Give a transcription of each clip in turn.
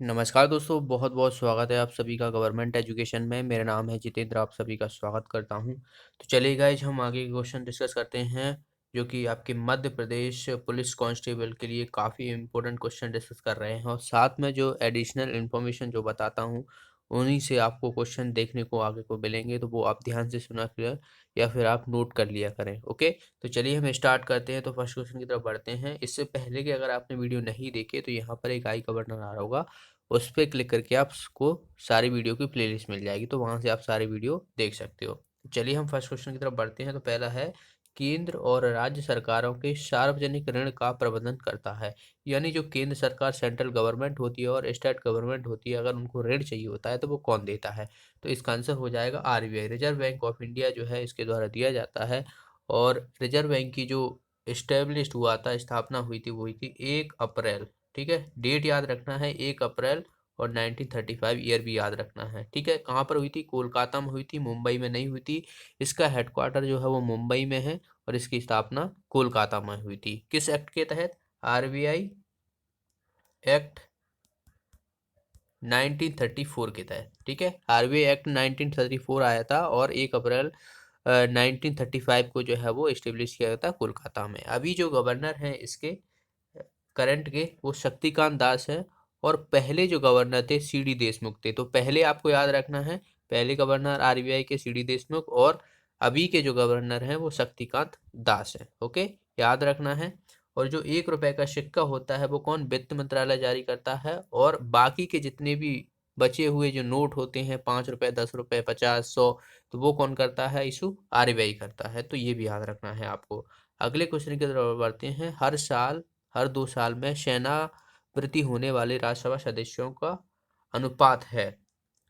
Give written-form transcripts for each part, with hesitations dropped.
नमस्कार दोस्तों, बहुत बहुत स्वागत है आप सभी का गवर्नमेंट एजुकेशन में। मेरा नाम है जितेंद्र, आप सभी का स्वागत करता हूं। तो चलिए गाइज, हम आगे क्वेश्चन डिस्कस करते हैं जो कि आपके मध्य प्रदेश पुलिस कांस्टेबल के लिए काफ़ी इंपॉर्टेंट क्वेश्चन डिस्कस कर रहे हैं, और साथ में जो एडिशनल इन्फॉर्मेशन जो बताता हूं उन्हीं से आपको क्वेश्चन देखने को आगे को मिलेंगे, तो वो आप ध्यान से सुना करें या फिर आप नोट कर लिया करें। ओके, तो चलिए हम स्टार्ट करते हैं। तो फर्स्ट क्वेश्चन की तरफ बढ़ते हैं। इससे पहले कि अगर आपने वीडियो नहीं देखे तो यहाँ पर एक आई का बटन आ रहा होगा, उस पे क्लिक करके आपको सारी वीडियो की प्लेलिस्ट मिल जाएगी, तो वहाँ से आप सारी वीडियो देख सकते हो। चलिए हम फर्स्ट क्वेश्चन की तरफ बढ़ते हैं। तो पहला है, केंद्र और राज्य सरकारों के सार्वजनिक ऋण का प्रबंधन करता है। यानी जो केंद्र सरकार सेंट्रल गवर्नमेंट होती है और स्टेट गवर्नमेंट होती है, अगर उनको ऋण चाहिए होता है तो वो कौन देता है? तो इसका आंसर हो जाएगा RBI, reserve bank of India जो है इसके द्वारा दिया जाता है। और रिजर्व बैंक की जो इस्टेब्लिश्ड हुआ था, स्थापना हुई थी, वो हुई थी 1 अप्रैल। ठीक है, डेट याद रखना है 1 अप्रैल, और 1935 ईयर भी याद रखना है। ठीक है, कहाँ पर हुई थी? कोलकाता में हुई थी, मुंबई में नहीं हुई थी। इसका हेडक्वार्टर जो है वो मुंबई में है, और इसकी स्थापना कोलकाता में हुई थी। किस एक्ट के तहत? आरबीआई एक्ट 1934 के तहत। ठीक है, आरबीआई एक्ट 1934 आया था, और 1 अप्रैल 1935 को जो है वो इस्टेब्लिश किया गया था कोलकाता में। अभी जो गवर्नर हैं इसके करंट के, वो शक्तिकांत दास है। और पहले जो गवर्नर थे सी डी देशमुख थे। तो पहले आपको याद रखना है, पहले गवर्नर आरबीआई के सी डी देशमुख, और अभी के जो गवर्नर हैं वो शक्तिकांत दास है। ओके, याद रखना है। और जो 1 रुपए का सिक्का होता है वो कौन? वित्त मंत्रालय जारी करता है। और बाकी के जितने भी बचे हुए जो नोट होते हैं, 5 रुपए, 10 रुपए, 50, 100, तो वो कौन करता है? इशू आरबीआई करता है। तो ये भी याद रखना है आपको। अगले क्वेश्चन की तरफ बढ़ते हैं। हर 2 साल में सेनावृत्ति होने वाले राज्यसभा सदस्यों का अनुपात है।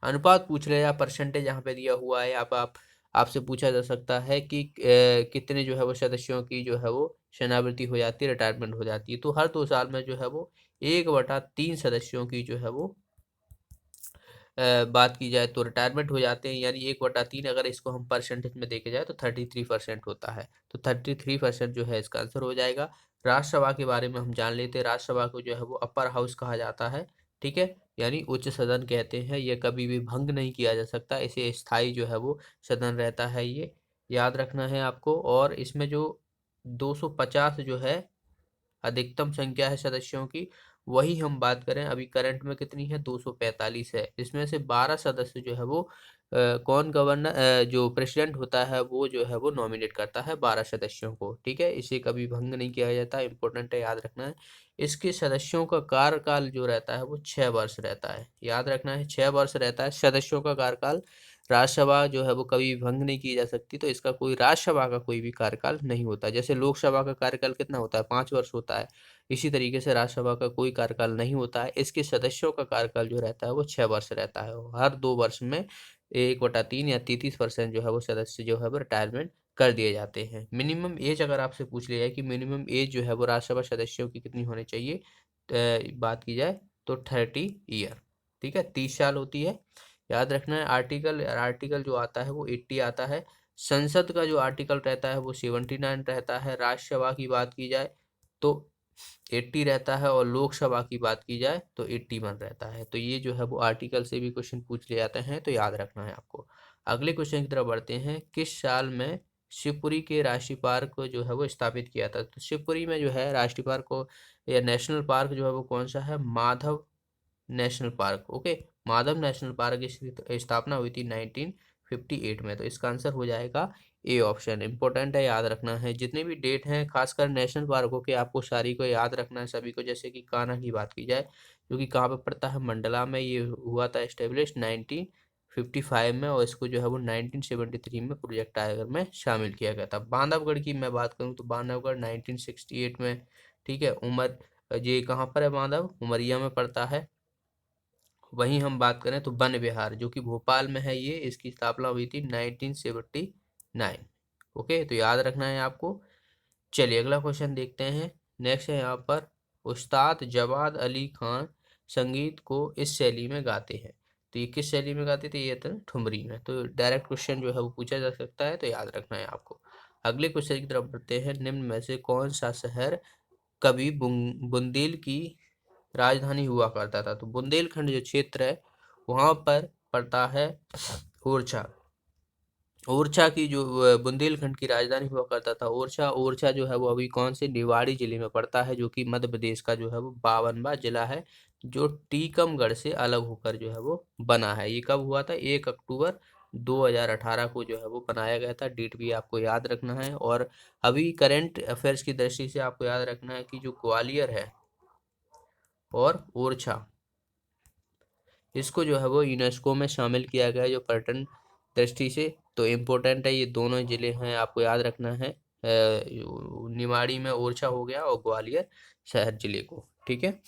अनुपात पूछ रहे हैं, या परसेंटेज यहाँ पे दिया हुआ है। आप आपसे पूछा जा सकता है कि कितने जो है वो सदस्यों की जो है वो सेनावृत्ति हो जाती है, रिटायरमेंट हो जाती है। तो हर 2 साल में जो है वो 1/3 सदस्यों की जो है वो बात की जाए तो रिटायरमेंट हो जाते हैं। यानी 1/3, अगर इसको हम परसेंटेज में देखे जाए तो 33% होता है। तो 33% जो है इसका आंसर हो जाएगा। राज्यसभा के बारे में हम जान लेते हैं। राज्यसभा को जो है वो अपर हाउस कहा जाता है। ठीक है, यानी उच्च सदन कहते हैं। ये कभी भी भंग नहीं किया जा सकता, इसे स्थायी जो है वो सदन रहता है, ये याद रखना है आपको। और इसमें जो 250 जो है अधिकतम संख्या है सदस्यों की, वही हम बात करें अभी करंट में कितनी है? 245 है। इसमें से 12 सदस्य जो है वो कौन गवर्नर जो प्रेसिडेंट होता है वो जो है वो नॉमिनेट करता है 12 सदस्यों को। ठीक है, इसे कभी भंग नहीं किया जाता, इंपॉर्टेंट है, याद रखना है। इसके सदस्यों का कार्यकाल जो रहता है वो 6 वर्ष रहता है, याद रखना है, 6 वर्ष रहता है सदस्यों का कार्यकाल। राज्यसभा जो है वो कभी भंग नहीं की जा सकती, तो इसका कोई राज्यसभा का कोई भी कार्यकाल नहीं होता। जैसे लोकसभा का कार्यकाल कितना होता है? 5 वर्ष होता है। इसी तरीके से राज्यसभा का कोई कार्यकाल नहीं होता है। इसके सदस्यों का कार्यकाल जो रहता है वो 6 वर्ष रहता है। हर 2 वर्ष में 1/3 या 33% जो है वो सदस्य जो है वो रिटायरमेंट कर दिए जाते हैं। मिनिमम एज अगर आपसे पूछ लिया जाए कि मिनिमम एज जो है वो राज्यसभा सदस्यों की कितनी होनी चाहिए, बात की जाए तो 30 ईयर। ठीक है, 30 साल होती है, याद रखना है। आर्टिकल आर्टिकल जो आता है वो 80 आता है। संसद का जो आर्टिकल रहता है वो 79 रहता है। राज्यसभा की बात की जाए तो 80 रहता है, और लोकसभा की बात की जाए तो 81 रहता है। तो ये जो है वो आर्टिकल से भी क्वेश्चन पूछ लिए जाते हैं, तो याद रखना है आपको। अगले क्वेश्चन की तरफ बढ़ते हैं। किस साल में शिवपुरी के राष्ट्रीय पार्क को जो है वो स्थापित किया था? तो शिवपुरी में जो है राष्ट्रीय पार्क को या नेशनल पार्क जो है वो कौन सा है? Madhav national park. Okay, Madhav national park की स्थापना हुई थी 1958 में। तो इसका आंसर हो जाएगा ए ऑप्शन। इंपॉर्टेंट है, याद रखना है। जितने भी डेट हैं खासकर नेशनल पार्कों के, आपको सारी को याद रखना है सभी को। जैसे कि कान्हा की बात की जाए, जो कि कहाँ पे पड़ता है? मंडला में। ये हुआ था एस्टेब्लिश 1955 में, और इसको जो है वो 1973 में प्रोजेक्ट टाइगर में शामिल किया गया था। बांधवगढ़ की मैं बात करूँ तो बांधवगढ़ 1968 में। ठीक है, ये कहाँ पर है? बांधव उमरिया में पड़ता है। वहीं हम बात करें तो वन विहार जो कि भोपाल में है, ये इसकी स्थापना हुई थी 1979। ओके, तो याद रखना है आपको। चलिए अगला क्वेश्चन देखते हैं। नेक्स्ट है यहाँ पर, उस्ताद जवाद अली खान संगीत को इस शैली में गाते हैं। तो ये किस शैली में गाते थे? ये था ठुमरी में। तो डायरेक्ट क्वेश्चन जो है वो पूछा जा सकता है, तो याद रखना है आपको। अगले क्वेश्चन की तरफ बढ़ते हैं। निम्न में से कौन सा शहर कवि बुंदेल की राजधानी हुआ करता था। तो बुंदेलखंड जो क्षेत्र है वहां पर पड़ता है ओरछा। ओरछा की जो बुंदेलखंड की राजधानी हुआ करता था ओरछा। ओरछा जो है वो अभी कौन से निवाड़ी जिले में पड़ता है, जो कि मध्य प्रदेश का जो है वो 52वां जिला है, जो टीकमगढ़ से अलग होकर जो है वो बना है। ये कब हुआ था? 1 अक्टूबर 2018 को जो है वो बनाया गया था। डेट भी आपको याद रखना है। और अभी करंट अफेयर्स की दृष्टि से आपको याद रखना है कि जो ग्वालियर है और ओरछा, इसको जो है वो यूनेस्को में शामिल किया गया है जो पर्यटन दृष्टि से। तो इम्पोर्टेंट है, ये दोनों जिले हैं, आपको याद रखना है। निमाड़ी में ओरछा हो गया और ग्वालियर शहर जिले को, ठीक है।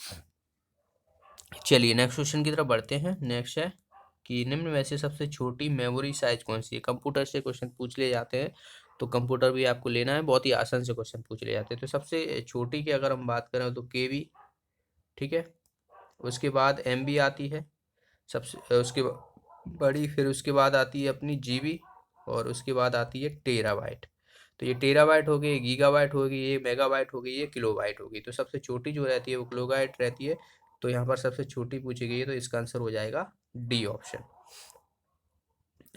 चलिए नेक्स्ट क्वेश्चन की तरफ बढ़ते हैं। नेक्स्ट है कि निम्न में से सबसे छोटी मेमोरी साइज कौन सी है? कंप्यूटर से क्वेश्चन पूछ ले जाते हैं, तो कंप्यूटर भी आपको लेना है, बहुत ही आसान से क्वेश्चन पूछ ले जाते हैं। तो सबसे छोटी की अगर हम बात करें तो केबी, ठीक है। उसके बाद एमबी आती है सबसे, उसके बड़ी, फिर उसके बाद आती है अपनी जीबी, और उसके बाद आती है टेराबाइट। तो ये टेराबाइट हो गई, ये गीगाबाइट हो गई, ये मेगाबाइट हो गई, ये किलोबाइट हो गई। तो सबसे छोटी जो रहती है वो किलोबाइट रहती है। तो यहाँ पर सबसे छोटी पूछी गई है, तो इसका आंसर हो जाएगा डी ऑप्शन।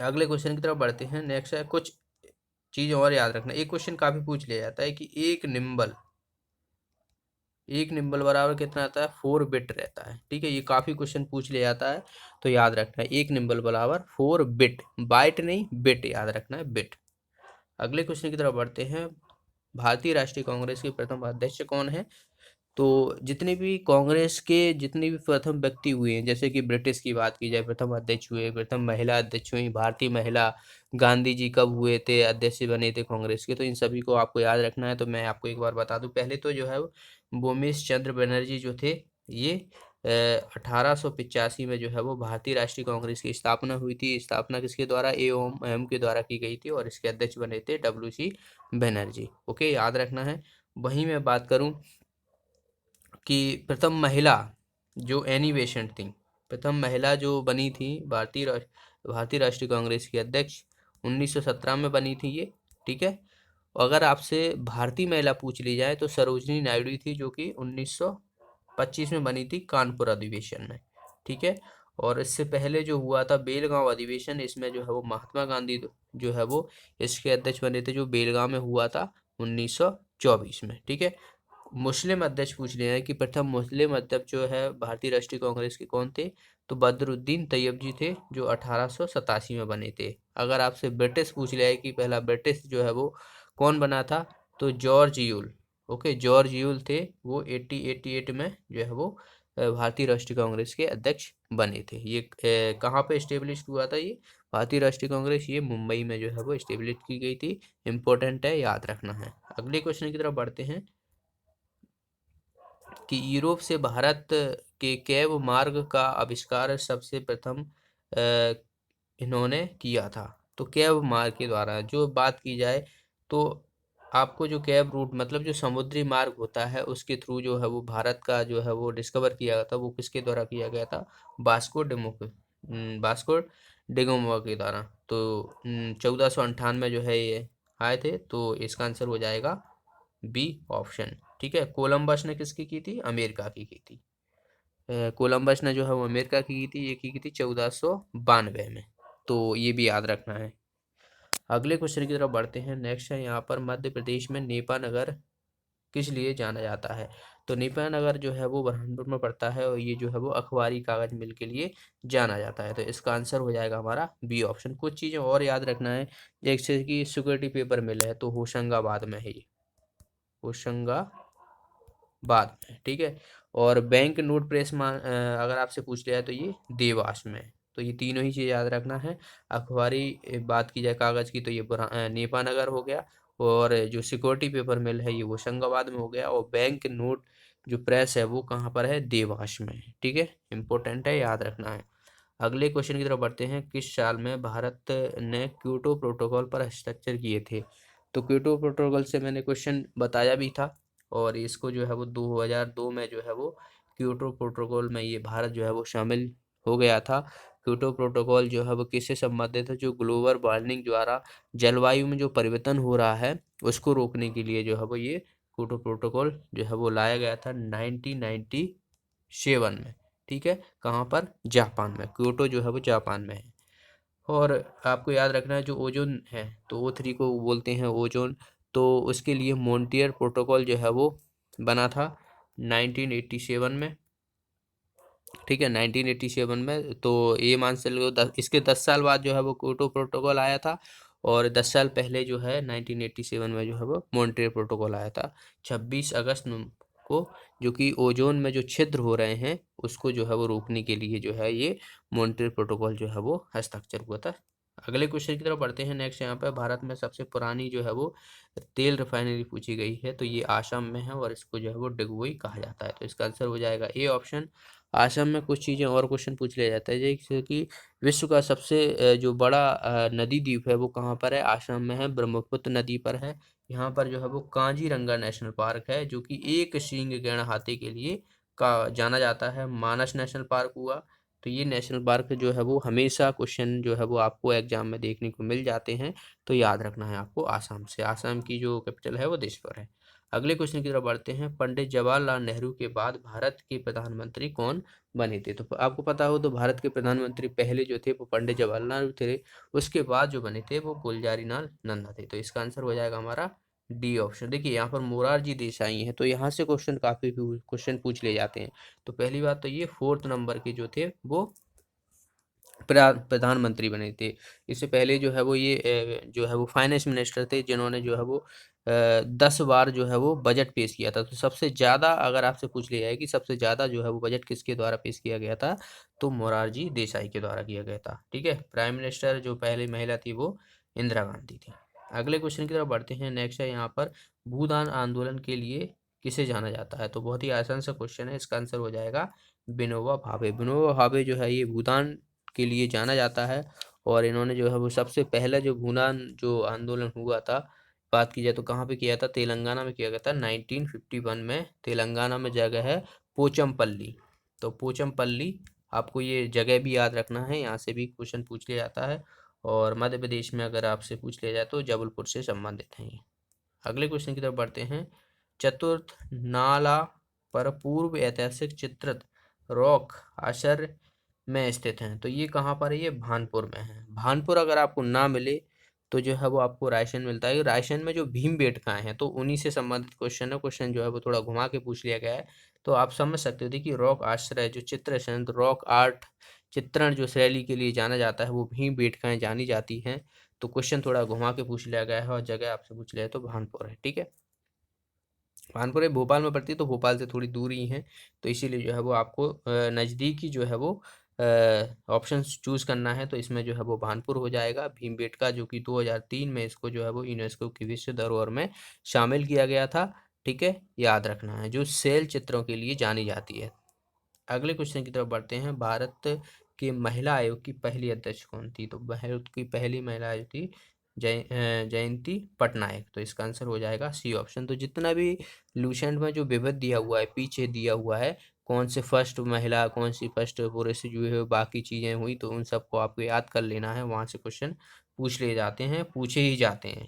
अगले क्वेश्चन की तरफ बढ़ते हैं। नेक्स्ट है, कुछ चीज और याद रखना। एक क्वेश्चन काफी पूछ लिया जाता है कि एक निम्बल बराबर कितना आता है? 4 बिट रहता है, ठीक है। ये काफी क्वेश्चन पूछ लिया जाता है, तो याद रखना है एक निम्बल बराबर 4 बिट, बाइट नहीं बिट, याद रखना है बिट। अगले क्वेश्चन की तरफ बढ़ते हैं। भारतीय राष्ट्रीय कांग्रेस के प्रथम अध्यक्ष कौन है? तो जितने भी प्रथम व्यक्ति हुए हैं, जैसे कि ब्रिटिश की बात की जाए, प्रथम अध्यक्ष हुए, प्रथम महिला अध्यक्ष हुई भारतीय महिला, गांधी जी कब हुए थे अध्यक्ष बने थे कांग्रेस के, तो इन सभी को आपको याद रखना है। तो मैं आपको एक बार बता दूं, पहले तो जो है भूमेश चंद्र बनर्जी जो थे, ये 1885 में जो है वो भारतीय राष्ट्रीय कांग्रेस की स्थापना हुई थी। स्थापना किसके द्वारा? एओएम के द्वारा की गई थी, और इसके अध्यक्ष बने थे डब्ल्यू.सी. बनर्जी। ओके, याद रखना है। वहीं मैं बात करूं कि प्रथम महिला जो एनी बेसेंट थी, प्रथम महिला जो बनी थी भारतीय राष्ट्रीय कांग्रेस की अध्यक्ष, 1917 में बनी थी ये, ठीक है। अगर आपसे भारतीय महिला पूछ ली जाए तो सरोजनी नायडू थी, जो कि 1925 में बनी थी कानपुर अधिवेशन में, ठीक है। और इससे पहले जो हुआ था बेलगांव अधिवेशन, इसमें जो है वो महात्मा गांधी जो है वो इसके अध्यक्ष बने थे, जो बेलगांव में हुआ था 1924 में, ठीक है। मुस्लिम अध्यक्ष पूछ रहे हैं कि प्रथम मुस्लिम अध्यक्ष जो है भारतीय राष्ट्रीय कांग्रेस के कौन थे? तो बदरुद्दीन तैयब जी थे, जो 1887 में बने थे। अगर आपसे ब्रिटिश पूछ लिया है कि पहला ब्रिटिश जो है वो कौन बना था, तो George Yule, okay, George Yule थे, वो 1888 में जो है वो भारतीय राष्ट्रीय कांग्रेस के अध्यक्ष बने थे। ये कहाँ पे स्टेब्लिश हुआ था? ये भारतीय राष्ट्रीय कांग्रेस ये मुंबई में जो है वो स्टेब्लिश की गई थी। इंपॉर्टेंट है, याद रखना है। अगले क्वेश्चन की तरफ बढ़ते हैं कि यूरोप से भारत के कैब मार्ग का आविष्कार सबसे प्रथम इन्होंने किया था। तो कैब मार्ग के द्वारा जो बात की जाए, तो आपको जो कैब रूट मतलब जो समुद्री मार्ग होता है, उसके थ्रू जो है वो भारत का जो है वो डिस्कवर किया गया था। वो किसके द्वारा किया गया था? वास्को डिगामा के द्वारा। तो 1498 जो है ये आए थे। तो इसका आंसर हो जाएगा बी ऑप्शन, ठीक है। कोलंबस ने किसकी की थी? अमेरिका की थी। कोलंबस ने जो है वो अमेरिका की थी, ये की थी 1492 में। तो ये भी याद रखना है। अगले क्वेश्चन की तरफ बढ़ते हैं। नेक्स्ट है यहाँ पर, मध्य प्रदेश में नेपा नगर किस लिए जाना जाता है? तो नेपा नगर जो है वो बुरहानपुर में पड़ता है, और ये जो है वो अखबारी कागज मिल के लिए जाना जाता है। तो इसका आंसर हो जाएगा हमारा बी ऑप्शन। कुछ चीज़ें और याद रखना है, जैसे कि सिक्योरिटी पेपर मिल है, तो होशंगाबाद में है ये, होशंगाबाद में, ठीक है। और बैंक नोट प्रेस अगर आपसे पूछ लिया है तो ये देवास में। तो ये तीनों ही चीज़ याद रखना है। अखबारी बात की जाए कागज़ की, तो ये नेपा नगर हो गया, और जो सिक्योरिटी पेपर मिल है ये होशंगाबाद में हो गया, और बैंक नोट जो प्रेस है वो कहाँ पर है? देवास में है, ठीक है। इंपॉर्टेंट है, याद रखना है। अगले क्वेश्चन की तरफ बढ़ते हैं। किस साल में भारत ने क्योटो प्रोटोकॉल पर हस्ताक्षर किए थे? तो क्योटो प्रोटोकॉल से मैंने क्वेश्चन बताया भी था, और इसको जो है वो 2002 में जो है वो क्योटो प्रोटोकॉल में ये भारत जो है वो शामिल हो गया था। क्योटो प्रोटोकॉल जो है वो किससे संबंधित है? जो ग्लोबल वार्मिंग द्वारा जलवायु में जो परिवर्तन हो रहा है उसको रोकने के लिए जो है वो ये क्योटो प्रोटोकॉल जो है वो लाया गया था 1990 में, ठीक है। कहाँ पर? जापान में। क्योटो जो है वो जापान में है। और आपको याद रखना है जो ओजोन है तो O3 को बोलते हैं ओजोन, तो उसके लिए मॉन्ट्रियल प्रोटोकॉल जो है वो बना था 1987 में, ठीक है। 1987 में, तो ये मान से लो इसके 10 साल बाद जो है वो क्योटो प्रोटोकॉल आया था, और 10 साल पहले जो है 1987 में जो है वो मॉन्ट्रियल प्रोटोकॉल आया था 26 अगस्त को, जो कि ओजोन में जो छिद्र हो रहे हैं उसको जो है वो रोकने के लिए जो है ये मॉन्ट्रियल प्रोटोकॉल जो है वो हस्ताक्षर हुआ था। अगले क्वेश्चन की तरफ बढ़ते हैं। नेक्स्ट यहाँ पर भारत में सबसे पुरानी जो है वो तेल रिफाइनरी पूछी गई है, तो ये आसाम में है और इसको जो है वो डिगबोई कहा जाता है। तो इसका आंसर हो जाएगा ए ऑप्शन। आसाम में कुछ चीज़ें और क्वेश्चन पूछ लिया जाता है, जैसे कि विश्व का सबसे जो बड़ा नदी द्वीप है वो कहाँ पर है? आसाम में है, ब्रह्मपुत्र नदी पर है। यहाँ पर जो है वो कांजीरंगा नेशनल पार्क है, जो कि एक सींग गैंड हाथी के लिए का जाना जाता है। मानस नेशनल पार्क हुआ। तो ये नेशनल पार्क जो है वो हमेशा क्वेश्चन जो है वो आपको एग्जाम में देखने को मिल जाते हैं, तो याद रखना है आपको आसाम से। आसाम की जो कैपिटल है वो दिसपुर है। अगले क्वेश्चन की तरफ बढ़ते हैं। पंडित जवाहरलाल नेहरू के बाद भारत के प्रधानमंत्री कौन बने थे? तो आपको पता हो तो भारत के प्रधानमंत्री पहले जो थे वो पंडित जवाहरलाल नेहरू थे, उसके बाद जो बने थे वो गुलजारी लाल नंदा थे। तो इसका आंसर हो जाएगा हमारा डी ऑप्शन। देखिए यहाँ पर मोरारजी देसाई है, तो यहाँ से क्वेश्चन काफी क्वेश्चन पूछ लिए जाते हैं। तो पहली बात तो ये 4th नंबर के जो थे वो प्रधानमंत्री बने थे। इससे पहले जो है वो ये जो है वो फाइनेंस मिनिस्टर थे, जिन्होंने जो है वो 10 बार जो है वो बजट पेश किया था। तो सबसे ज़्यादा अगर आपसे पूछ लिया जाए कि सबसे ज़्यादा जो है वो बजट किसके द्वारा पेश किया गया था, तो मोरारजी देसाई के द्वारा किया गया था, ठीक है। प्राइम मिनिस्टर जो पहली महिला थी वो इंदिरा गांधी थी। अगले क्वेश्चन की तरफ बढ़ते हैं। नेक्स्ट है यहाँ पर भूदान आंदोलन के लिए किसे जाना जाता है? तो बहुत ही आसान सा क्वेश्चन है, इसका आंसर हो जाएगा विनोबा भावे। विनोबा भावे जो है ये भूदान के लिए जाना जाता है, और इन्होंने जो है वो सबसे पहला जो भूदान जो आंदोलन हुआ था, बात की जाए तो कहाँ पे किया था? तेलंगाना में किया गया था 1951 में। तेलंगाना में जगह है पोचमपल्ली। तो पोचमपल्ली, आपको ये जगह भी याद रखना है, यहाँ से भी क्वेश्चन पूछ लिया जाता है। और मध्य प्रदेश में अगर आपसे पूछ लिया जाए तो जबलपुर से संबंधित है ये। अगले क्वेश्चन की तरफ बढ़ते हैं। चतुर्थ नाला पर पूर्व ऐतिहासिक चित्रित रॉक आश्चर्य में स्थित हैं, तो ये कहाँ पर है? ये भानपुर में है। भानपुर अगर आपको ना मिले तो जो है वो आपको रायसेन मिलता है। रायसेन में जो भीमबेटकाएं हैं तो उन्हीं से संबंधित क्वेश्चन है। क्वेश्चन जो है वो थोड़ा घुमा के पूछ लिया गया है, तो आप समझ सकते हो कि रॉक आश्रय जो चित्र शैली, रॉक आर्ट चित्रण जो शैली के लिए जाना जाता है वो भीमबेटकाएं जानी जाती हैं। तो क्वेश्चन थोड़ा घुमा के पूछ लिया गया है, और जगह आपसे पूछ लिया है तो भानपुर है, ठीक है। भानपुर है, भोपाल में पड़ती है, तो भोपाल से थोड़ी दूर ही है, तो इसीलिए जो है वो आपको नज़दीकी जो है वो ऑप्शन चूज करना है। तो इसमें जो है वो भानपुर हो जाएगा। भीमबेटका जो कि 2003 में इसको जो है वो यूनेस्को की विश्व धरोहर में शामिल किया गया था, ठीक है। याद रखना है, जो सेल चित्रों के लिए जानी जाती है। अगले क्वेश्चन की तरफ बढ़ते हैं। भारत के महिला आयोग की पहली अध्यक्ष कौन थी? तो भारत की पहली महिला आयोग थी जयंती पटनायक। तो इसका आंसर हो जाएगा सी ऑप्शन। तो जितना भी लूसेंट में जो विवध दिया हुआ है, पीछे दिया हुआ है कौन से फर्स्ट महिला, कौन सी फर्स्ट पुरुष जो है बाकी चीज़ें हुई, तो उन सबको आपको याद कर लेना है, वहाँ से क्वेश्चन पूछ लिए जाते हैं, पूछे ही जाते हैं।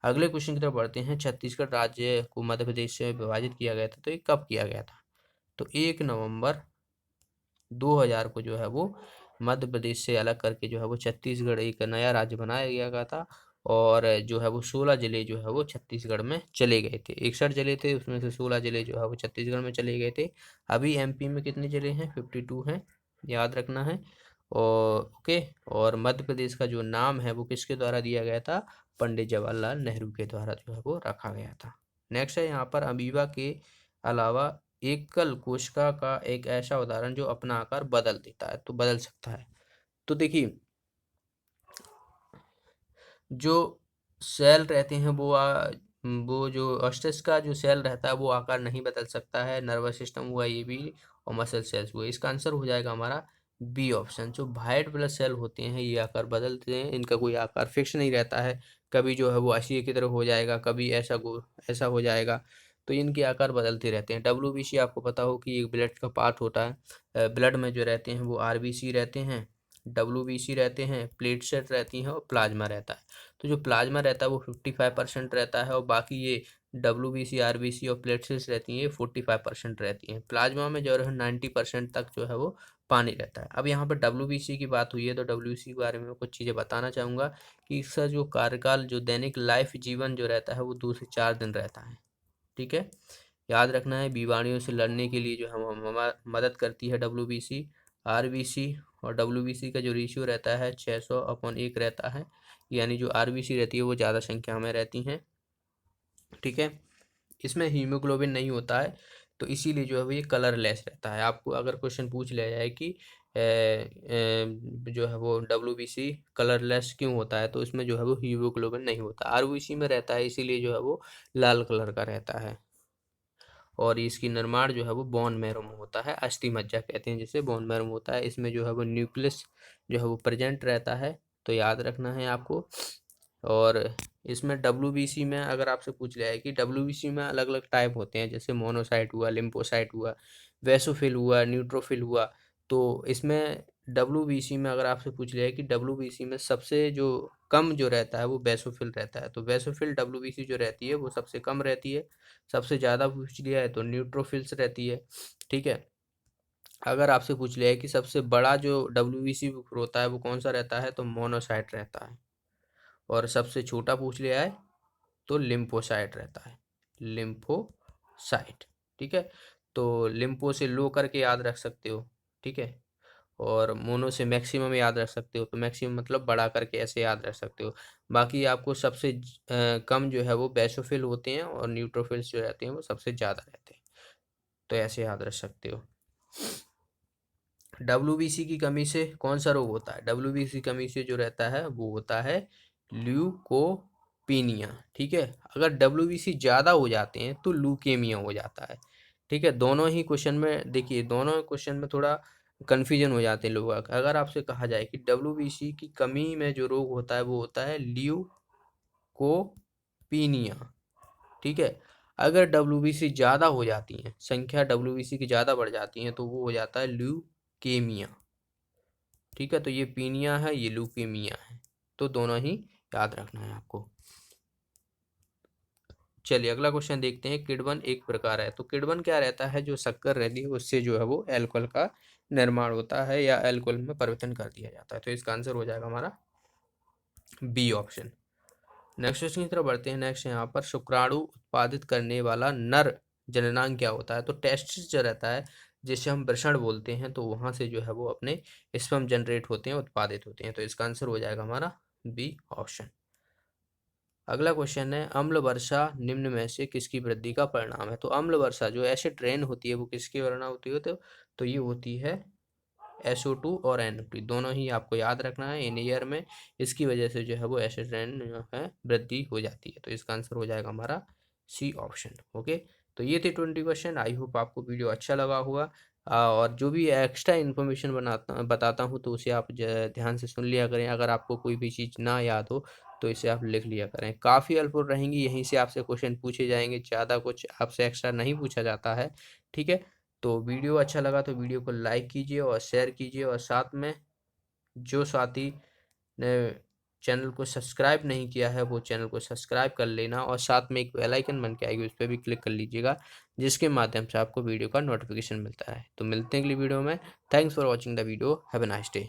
अगले क्वेश्चन की तरफ बढ़ते हैं। छत्तीसगढ़ राज्य को मध्य प्रदेश से विभाजित किया गया था, तो ये कब किया गया था? तो 1 नवंबर 2000 को जो है वो मध्य प्रदेश से अलग करके जो है वो छत्तीसगढ़ एक नया राज्य बनाया गया था। और जो है वो 16 जिले जो है वो छत्तीसगढ़ में चले गए थे। 61 जिले थे, उसमें से 16 जिले जो है वो छत्तीसगढ़ में चले गए थे। अभी एमपी में कितने जिले हैं? 52 हैं, याद रखना है। और ओके, और मध्य प्रदेश का जो नाम है वो किसके द्वारा दिया गया था? पंडित जवाहरलाल नेहरू के द्वारा जो है वो रखा गया था। नेक्स्ट है यहाँ पर अमीबा के अलावा एकल कोशिका का एक ऐसा उदाहरण जो अपना आकार बदल देता है, तो बदल सकता है। तो देखिए, जो सेल रहते हैं वो जो अस्टिस का जो सेल रहता है वो आकार नहीं बदल सकता है। नर्वस सिस्टम हुआ ये भी, और मसल सेल्स हुए। इसका आंसर हो जाएगा हमारा बी ऑप्शन। जो वाइट ब्लड सेल होते हैं ये आकार बदलते हैं, इनका कोई आकार फिक्स नहीं रहता है। कभी जो है वो आशिया की तरफ हो जाएगा, कभी ऐसा हो जाएगा, तो इनके आकार बदलते रहते हैं। डब्ल्यूबीसी आपको पता हो कि एक ब्लड का पार्ट होता है। ब्लड में जो रहते हैं वो आरबीसी रहते हैं, डब्ल्यूबीसी रहते हैं, प्लेटसेट रहती हैं, और प्लाज्मा रहता है। तो जो प्लाज्मा रहता है वो 55% रहता है, और बाकी ये WBC, RBC और प्लेटलेट्स रहती हैं 45% रहती हैं। प्लाज्मा में जो है 90% तक जो है वो पानी रहता है। अब यहाँ पर WBC की बात हुई है तो WBC के बारे में कुछ चीज़ें बताना चाहूँगा कि इसका जो कार्यकाल, जो दैनिक लाइफ जीवन जो रहता है वो 2 से 4 दिन रहता है। ठीक है, याद रखना है। बीमारियों से लड़ने के लिए जो हम मदद करती है WBC। RBC और WBC का जो रेशियो रहता है 600/1 रहता है, यानी जो RBC रहती है वो ज़्यादा संख्या में रहती हैं। ठीक है, इसमें हीमोग्लोबिन नहीं होता है तो इसीलिए जो है वो ये कलरलेस रहता है। आपको अगर क्वेश्चन पूछ लिया जाए कि जो है वो WBC कलरलेस क्यों होता है, तो इसमें जो है वो हीमोग्लोबिन नहीं होता। RBC में रहता है, इसीलिए जो है वो लाल कलर का रहता है। और इसकी निर्माण जो है वो बोन मैरो में होता है, अस्थि मज्जा कहते हैं जिसे, बोन मैरो में होता है। इसमें जो है वो न्यूक्लियस जो है वो प्रेजेंट रहता है, तो याद रखना है आपको। और इसमें WBC में अगर आपसे पूछ लिया है कि WBC में अलग अलग टाइप होते हैं, जैसे मोनोसाइट हुआ, लिम्फोसाइट हुआ, वेसोफिल हुआ, न्यूट्रोफिल हुआ। तो इसमें WBC में अगर आपसे पूछ लिया है कि WBC में सबसे जो कम जो रहता है वो बेसोफिल रहता है, तो बेसोफिल WBC जो रहती है वो सबसे कम रहती है। सबसे ज़्यादा पूछ लिया है तो न्यूट्रोफिल्स रहती है। ठीक है, अगर आपसे पूछ लिया है कि सबसे बड़ा जो WBC होता है वो कौन सा रहता है, तो मोनोसाइट रहता है। और सबसे छोटा पूछ लिया है तो लिम्फोसाइट रहता है, लिम्फोसाइट। ठीक है, तो लिम्फो से लो करके याद रख सकते हो। ठीक है, और मोनो से मैक्सिमम याद रख सकते हो, तो मैक्सिमम मतलब बढ़ा करके ऐसे याद रख सकते हो। बाकी आपको सबसे कम जो है वो बेसोफिल होते हैं और न्यूट्रोफिल्स जो रहते हैं वो सबसे ज़्यादा रहते हैं, तो ऐसे याद रख सकते हो। WBC की कमी से कौन सा रोग होता है? WBC की कमी से जो रहता है वो होता है ल्यूकोपीनिया। ठीक है, अगर WBC ज़्यादा हो जाते हैं तो लूकेमिया हो जाता है। ठीक है, दोनों ही क्वेश्चन में देखिए, दोनों क्वेश्चन में थोड़ा कन्फ्यूजन हो जाते हैं लोगों का। अगर आपसे कहा जाए कि WBC की कमी में जो रोग होता है वो होता है ल्यूकोपीनिया। ठीक है, अगर WBC ज़्यादा हो जाती है, संख्या WBC की ज़्यादा बढ़ जाती है, तो वो हो जाता है ल्यूकेमिया। ठीक है, तो ये पीनिया है, ये ल्यूकेमिया है, तो दोनों ही याद रखना है आपको। चलिए अगला क्वेश्चन देखते हैं। किण्वन एक प्रकार है, तो किण्वन क्या रहता है? जो शक्कर रहती है उससे जो है वो एल्कोहल का निर्माण होता है या एल्कोहल में परिवर्तन कर दिया जाता है, तो इसका आंसर हो जाएगा हमारा बी ऑप्शन। नेक्स्ट क्वेश्चन की तरफ बढ़ते हैं। नेक्स्ट यहाँ पर शुक्राणु उत्पादित करने वाला नर जननांग क्या होता है? तो टेस्टिस जो रहता है, जिसे हम वृषण बोलते हैं, तो वहां से जो है वो अपने स्पर्म जनरेट होते हैं, उत्पादित होते हैं, तो इसका आंसर हो जाएगा हमारा बी ऑप्शन। अगला क्वेश्चन है, अम्ल वर्षा निम्न में से किसकी वृद्धि का परिणाम है? तो अम्ल वर्षा जो एसिड रेन होती है वो किसकी परिणाम होती है? तो ये होती है SO2 और NO2, दोनों ही आपको याद रखना है इन ईयर में। इसकी वजह से जो है वो एसिड रेन जो है वृद्धि हो जाती है, तो इसका आंसर हो जाएगा हमारा सी ऑप्शन। ओके, तो ये थे 20 क्वेश्चन। आई होप आपको वीडियो अच्छा लगा होगा। और जो भी एक्स्ट्रा इन्फॉर्मेशन बताता हूँ तो उसे आप ध्यान से सुन लिया करें। अगर आपको कोई भी चीज़ ना याद हो तो इसे आप लिख लिया करें, काफ़ी हेल्पफुल रहेंगी। यहीं से आपसे क्वेश्चन पूछे जाएंगे, ज़्यादा कुछ आपसे एक्स्ट्रा नहीं पूछा जाता है। ठीक है, तो वीडियो अच्छा लगा तो वीडियो को लाइक कीजिए और शेयर कीजिए, और साथ में जो साथी ने चैनल को सब्सक्राइब नहीं किया है वो चैनल को सब्सक्राइब कर लेना, और साथ में एक बेल आइकन बन के आएगी, उस पर भी क्लिक कर लीजिएगा, जिसके माध्यम से आपको वीडियो का नोटिफिकेशन मिलता है। तो मिलते हैं अगली वीडियो में। Thanks for watching the video. Have a nice day.